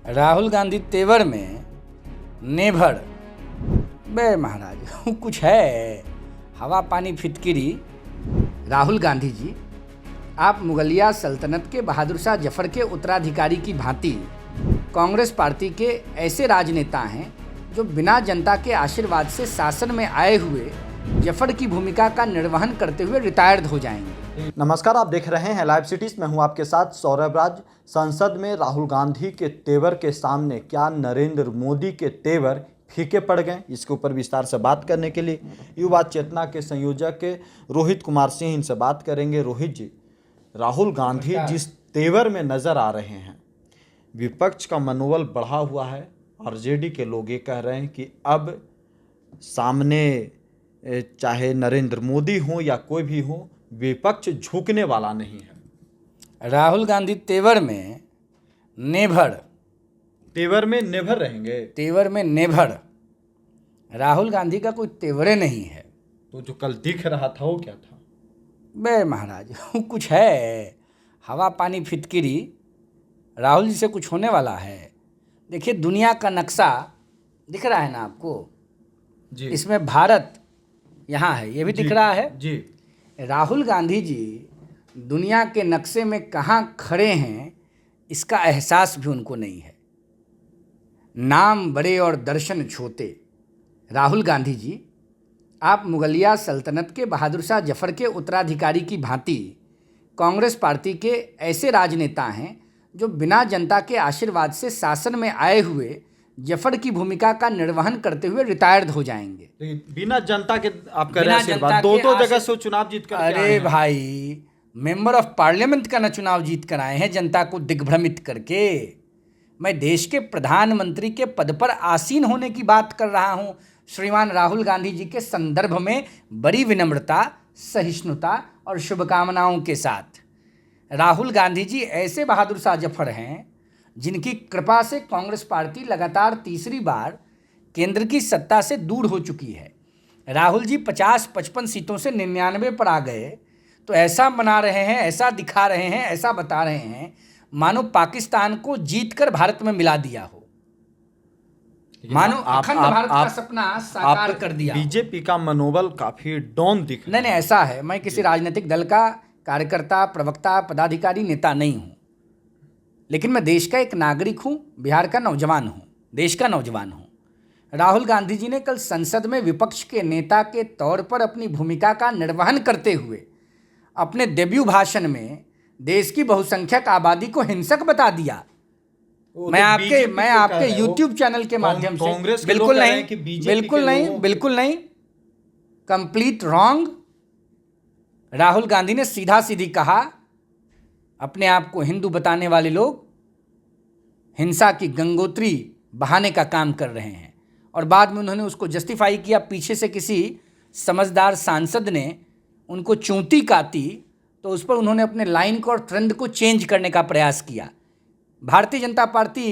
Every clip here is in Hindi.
राहुल गांधी तेवर में नेभर बे महाराज कुछ है हवा पानी फिटकिरी। राहुल गांधी जी, आप मुगलिया सल्तनत के बहादुर शाह जफर के उत्तराधिकारी की भांति कांग्रेस पार्टी के ऐसे राजनेता हैं जो बिना जनता के आशीर्वाद से शासन में आए हुए जफर की भूमिका का निर्वहन करते हुए रिटायर्ड हो जाएंगे। नमस्कार, आप देख रहे हैं लाइव सिटीज। मैं हूं आपके साथ सौरभ राज। संसद में राहुल गांधी के तेवर के सामने क्या नरेंद्र मोदी के तेवर फीके पड़ गए, इसके ऊपर विस्तार से बात करने के लिए युवा चेतना के संयोजक रोहित कुमार सिंह इनसे बात करेंगे। रोहित जी, राहुल गांधी जिस तेवर में नजर आ रहे हैं, विपक्ष का मनोबल बढ़ा हुआ है। आरजेडी के लोग ये कह रहे हैं कि अब सामने चाहे नरेंद्र मोदी हो या कोई भी हो, विपक्ष झुकने वाला नहीं है। राहुल गांधी तेवर में नेभर रहेंगे। तेवर में नेभर। राहुल गांधी का कोई तेवरे नहीं है। तो जो कल दिख रहा था वो क्या था? बे महाराज कुछ है हवा पानी फिटकिरी। राहुल जी से कुछ होने वाला है। देखिए, दुनिया का नक्शा दिख रहा है ना आपको जी। इसमें भारत यहाँ है, ये भी दिख रहा है जी। राहुल गांधी जी दुनिया के नक्शे में कहाँ खड़े हैं इसका एहसास भी उनको नहीं है। नाम बड़े और दर्शन छोटे। राहुल गांधी जी, आप मुगलिया सल्तनत के बहादुर शाह जफर के उत्तराधिकारी की भांति कांग्रेस पार्टी के ऐसे राजनेता हैं जो बिना जनता के आशीर्वाद से शासन में आए हुए जफर की भूमिका का निर्वहन करते हुए रिटायर्ड हो जाएंगे। बिना जनता के आप कह रहे हैं आशीर्वाद, दो जगह से चुनाव जीत कर अरे भाई, मेंबर ऑफ पार्लियामेंट का न चुनाव जीत कर आए हैं जनता को दिग्भ्रमित करके। मैं देश के प्रधानमंत्री के पद पर आसीन होने की बात कर रहा हूं। श्रीमान राहुल गांधी जी के संदर्भ में बड़ी विनम्रता, सहिष्णुता और शुभकामनाओं के साथ। राहुल गांधी जी ऐसे बहादुर शाह जफर हैं जिनकी कृपा से कांग्रेस पार्टी लगातार तीसरी बार केंद्र की सत्ता से दूर हो चुकी है। राहुल जी 50-55 सीटों से 99 पर आ गए तो ऐसा मना रहे हैं, ऐसा दिखा रहे हैं, ऐसा बता रहे हैं मानो पाकिस्तान को जीतकर भारत में मिला दिया हो, मानो अखंड भारत का सपना साकार कर दिया। बीजेपी का मनोबल काफी डाउन दिख रहा है। नहीं, ऐसा है, मैं किसी राजनीतिक दल का कार्यकर्ता, प्रवक्ता, पदाधिकारी, नेता नहीं हूं, लेकिन मैं देश का एक नागरिक हूं, बिहार का नौजवान हूं, देश का नौजवान हूं। राहुल गांधी जी ने कल संसद में विपक्ष के नेता के तौर पर अपनी भूमिका का निर्वहन करते हुए अपने डेब्यू भाषण में देश की बहुसंख्यक आबादी को हिंसक बता दिया। मैं आपके YouTube चैनल के माध्यम से बिल्कुल नहीं, कंप्लीट रॉन्ग। राहुल गांधी ने सीधा सीधी कहा, अपने आप को हिंदू बताने वाले लोग हिंसा की गंगोत्री बहाने का काम कर रहे हैं। और बाद में उन्होंने उसको जस्टिफाई किया। पीछे से किसी समझदार सांसद ने उनको चूंटी काटी तो उस पर उन्होंने अपने लाइन को और ट्रेंड को चेंज करने का प्रयास किया। भारतीय जनता पार्टी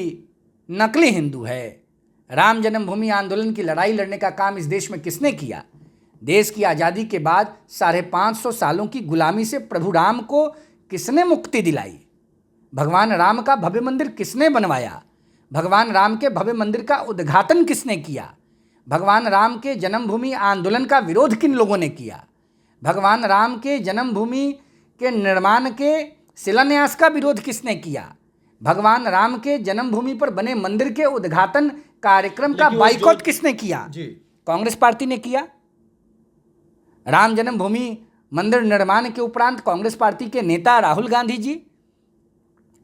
नकली हिंदू है। राम जन्मभूमि आंदोलन की लड़ाई लड़ने का काम इस देश में किसने किया? देश की आज़ादी के बाद 550 सालों की गुलामी से प्रभु राम को किसने मुक्ति दिलाई? भगवान राम का भव्य मंदिर किसने बनवाया? भगवान राम के भव्य मंदिर का उद्घाटन किसने किया? भगवान राम के जन्मभूमि आंदोलन का विरोध किन लोगों ने किया? भगवान राम के जन्मभूमि के निर्माण के शिलान्यास का विरोध किसने किया? भगवान राम के जन्मभूमि पर बने मंदिर के उद्घाटन कार्यक्रम का बाइकॉट किसने किया? कांग्रेस पार्टी ने किया। राम जन्मभूमि मंदिर निर्माण के उपरांत कांग्रेस पार्टी के नेता राहुल गांधी जी,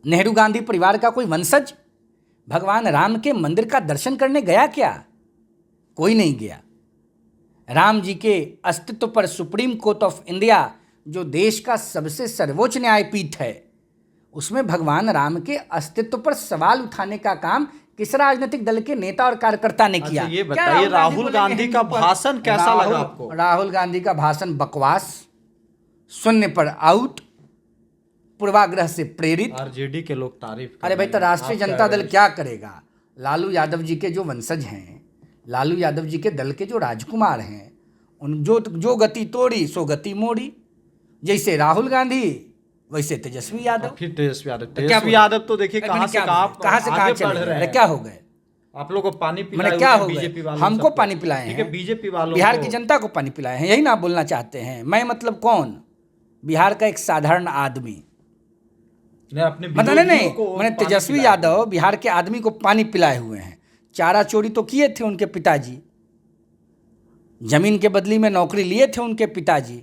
नेहरू गांधी परिवार का कोई वंशज भगवान राम के मंदिर का दर्शन करने गया क्या? कोई नहीं गया। राम जी के अस्तित्व पर सुप्रीम कोर्ट ऑफ इंडिया, जो देश का सबसे सर्वोच्च न्यायपीठ है, उसमें भगवान राम के अस्तित्व पर सवाल उठाने का काम किस राजनीतिक दल के नेता और कार्यकर्ता ने किया? ये बताइए, राहुल गांधी का भाषण कैसा लगा आपको? राहुल गांधी का भाषण बकवास, शून्य पर आउट, पूर्वाग्रह से प्रेरित। आरजेडी के लोग तारीफ। अरे भाई, तो राष्ट्रीय जनता दल क्या करेगा? लालू यादव जी के जो वंशज हैं, लालू यादव जी के दल के जो राजकुमार हैं, उन जो गति तोड़ी सो गति मोड़ी। जैसे राहुल गांधी वैसे तेजस्वी यादव। फिर तेजस्वी यादव, क्या तेजस्वी बोले? यादव तो देखिए कहाँ से कहाँ आगे चले बढ़ गए? रहे अरे हैं। क्या हो गए? आप लोगों को पानी मैंने पिलाए क्या हुए हो हैं गए? बीजेपी वालों हमको सबको। पानी पिलाए ठीक है, हैं, बीजेपी वालों बिहार को। की जनता को पानी पिलाए हैं, यही ना आप बोलना चाहते हैं? मैं मतलब कौन? बिहार का एक साधारण आदमी। नहीं, अपने मतलब नहीं विरोधियों को मैंने पानी तेजस्वी पिलाए यादव हुए बिहार के आदमी को पानी पिलाए हुए हैं। चारा चोरी तो किए थे उनके पिताजी, जमीन के बदली में नौकरी लिए थे उनके पिताजी,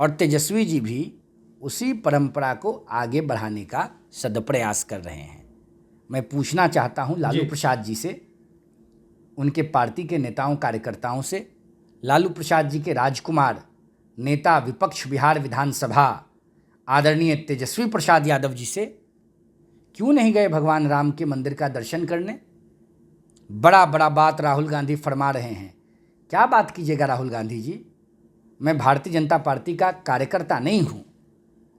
और तेजस्वी जी भी उसी परंपरा को आगे बढ़ाने का सदप्रयास कर रहे हैं। मैं पूछना चाहता हूं लालू जी। प्रसाद जी से, उनके पार्टी के नेताओं कार्यकर्ताओं से, लालू प्रसाद जी के राजकुमार नेता विपक्ष बिहार विधानसभा आदरणीय तेजस्वी प्रसाद यादव जी से, क्यों नहीं गए भगवान राम के मंदिर का दर्शन करने? बड़ा बड़ा बात राहुल गांधी फरमा रहे हैं। क्या बात कीजिएगा राहुल गांधी जी? मैं भारतीय जनता पार्टी का कार्यकर्ता नहीं हूं,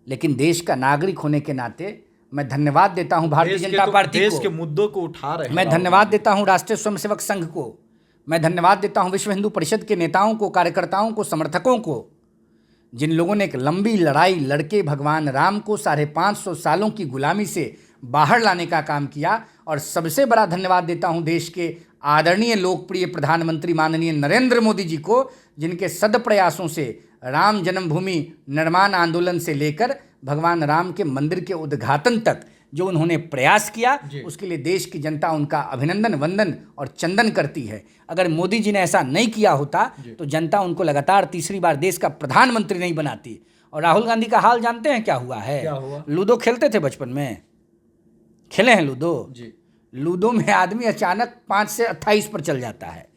लेकिन देश का नागरिक होने के नाते मैं धन्यवाद देता हूं भारतीय जनता पार्टी को। देश के मुद्दों को उठा रहे हैं। मैं धन्यवाद देता हूं राष्ट्रीय स्वयंसेवक संघ को, मैं धन्यवाद देता हूं विश्व हिंदू परिषद के नेताओं को, कार्यकर्ताओं को, समर्थकों को, जिन लोगों ने एक लंबी लड़ाई लड़के भगवान राम को 550 सालों की गुलामी से बाहर लाने का काम किया। और सबसे बड़ा धन्यवाद देता हूं देश के आदरणीय लोकप्रिय प्रधानमंत्री माननीय नरेंद्र मोदी जी को, जिनके सदप्रयासों से राम जन्मभूमि निर्माण आंदोलन से लेकर भगवान राम के मंदिर के उद्घाटन तक जो उन्होंने प्रयास किया, उसके लिए देश की जनता उनका अभिनंदन, वंदन और चंदन करती है। अगर मोदी जी ने ऐसा नहीं किया होता तो जनता उनको लगातार तीसरी बार देश का प्रधानमंत्री नहीं बनाती। और राहुल गांधी का हाल जानते हैं क्या हुआ है? क्या हुआ? लूडो खेलते थे बचपन में, खेले हैं लूडो? जी। लूडो में आदमी अचानक 5 से 28 पर चल जाता है,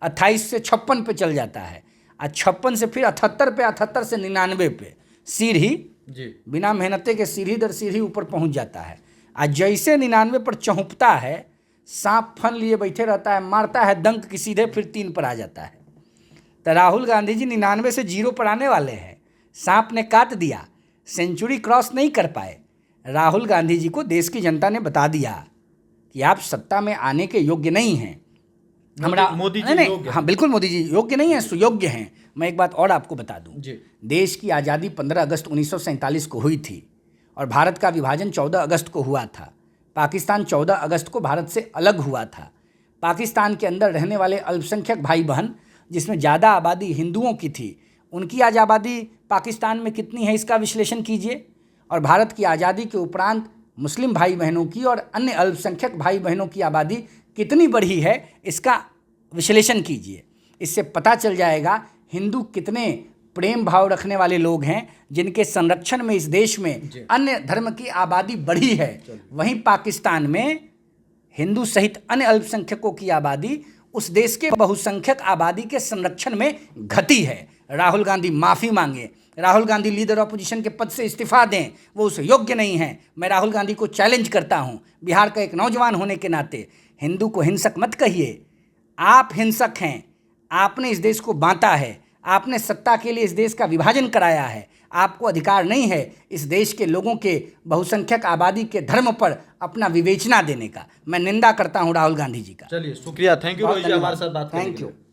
28 से 56 पे चल जाता है, और 56 से फिर 78 पे, 78 से 99 पे सीढ़ी जी। बिना मेहनते के सीढ़ी दर सीढ़ी ऊपर पहुंच जाता है। आज जैसे 99 पर चौंकता है, सांप फन लिए बैठे रहता है, मारता है डंक की सीधे, फिर 3 पर आ जाता है। तो राहुल गांधी जी 99 से 0 पर आने वाले हैं। सांप ने काट दिया, सेंचुरी क्रॉस नहीं कर पाए। राहुल गांधी जी को देश की जनता ने बता दिया कि आप सत्ता में आने के योग्य नहीं हैं। मोदी जी योग्य? हाँ बिल्कुल, मोदी जी योग्य नहीं है, सुयोग्य हैं। मैं एक बात और आपको बता दूं, देश की आज़ादी 15 अगस्त 1947 को हुई थी और भारत का विभाजन 14 अगस्त को हुआ था। पाकिस्तान 14 अगस्त को भारत से अलग हुआ था। पाकिस्तान के अंदर रहने वाले अल्पसंख्यक भाई बहन, जिसमें ज़्यादा आबादी हिंदुओं की थी, उनकी आज आबादी पाकिस्तान में कितनी है इसका विश्लेषण कीजिए। और भारत की आज़ादी के उपरांत मुस्लिम भाई बहनों की और अन्य अल्पसंख्यक भाई बहनों की आबादी कितनी बढ़ी है इसका विश्लेषण कीजिए। इससे पता चल जाएगा हिंदू कितने प्रेम भाव रखने वाले लोग हैं, जिनके संरक्षण में इस देश में अन्य धर्म की आबादी बढ़ी है। वहीं पाकिस्तान में हिंदू सहित अन्य अल्पसंख्यकों की आबादी उस देश के बहुसंख्यक आबादी के संरक्षण में घटी है। राहुल गांधी माफ़ी मांगे, राहुल गांधी लीडर ऑपोजिशन के पद से इस्तीफा दें, वो उस योग्य नहीं हैं। मैं राहुल गांधी को चैलेंज करता हूँ, बिहार का एक नौजवान होने के नाते, हिंदू को हिंसक मत कहिए। आप हिंसक हैं, आपने इस देश को बांटा है, आपने सत्ता के लिए इस देश का विभाजन कराया है। आपको अधिकार नहीं है इस देश के लोगों के बहुसंख्यक आबादी के धर्म पर अपना विवेचना देने का। मैं निंदा करता हूं राहुल गांधी जी का। चलिए, शुक्रिया, थैंक यू रोहित जी हमारे साथ बात करने के लिए। Thank you.